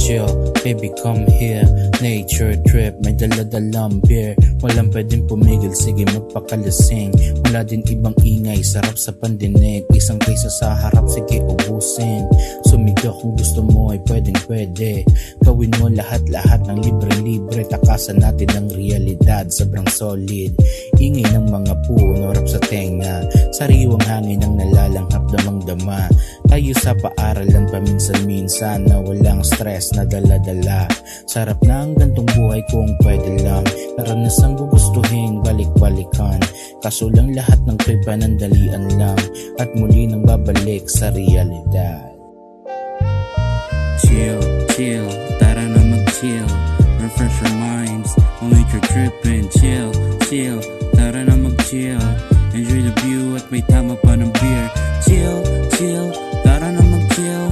chill, baby come here. Nature trip, may dala-dalang beer. Walang pwedeng pumigil, sige magpakalasing. Wala din ibang ingay, sarap sa pandinig. Isang kaysa sa harap, sige ubusin. Sumigaw kung gusto mo ay pwedeng pwede. Gawin mo lahat-lahat ng libre-libre. Takasan natin ang realidad, sobrang solid. Ingay ng mga puno, rap sa tenga. Sariwang hangin ang nalalanghap damang-dama. Tayo sa paaralan paminsan-minsan na walang stress na dala-dala. Sarap na ang gantong buhay kung pwede lang. Karanasang gugustuhin, balik-balikan. Kaso lang lahat ng to'y panandalian lang. At muli nang babalik sa realidad. Chill, chill, tara na mag-chill. Refresh our minds, we'll make your trippin'. Chill, chill, tara na mag-chill. Enjoy the view at may tama pa ng beer. Chill, chill, tara na mag-chill.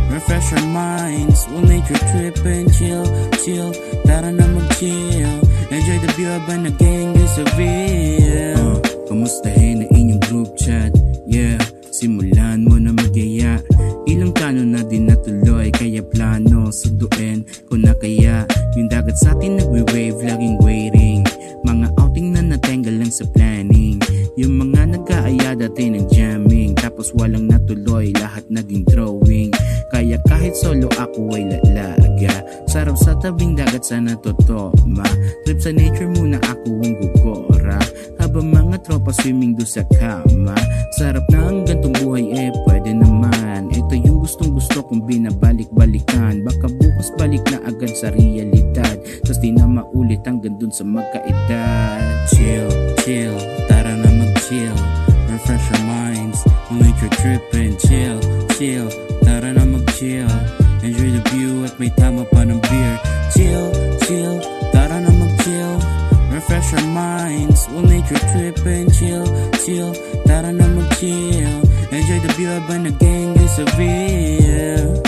Refresh our minds, we'll make your trippin'. Chill, chill, tara na mag-chill. Enjoy the view habang nag-gang is a real. Kamustahin na inyong group chat? Yeah, simulan mo na magyaya. Ilang plano na din natuloy, kaya plano sunduin ko na kaya. Yung dagat sa atin nagwe-wave, laging waiting. Mga outing na natenggal lang sa planning. Yung mga nag-aaya dati ng jamming. Tapos walang natuloy, lahat naging drawing. Kaya kahit solo ako ay lalaga. Sarap sa tabing dagat sana totoma. Trip sa nature muna ako ang gugora. Habang mga tropa swimming do sa kama. Sarap na ang gantong buhay pwede naman. Ito yung gustong gusto kong binabalik-balikan. Baka bukas balik na agad sa realidad. Tas di na maulit hanggang dun sa magkaedad. Chill, chill, tara na mag-chill. Refresh our minds, we'll make your trippin'. Chill, chill, tara na mag-chill. Enjoy the view at may tama pa ng beer. Chill, chill, tara na mag-chill. Refresh our minds, we'll make your trippin'. Chill, chill, tara na mag-chill. Enjoy the view habang nag-gang is a real.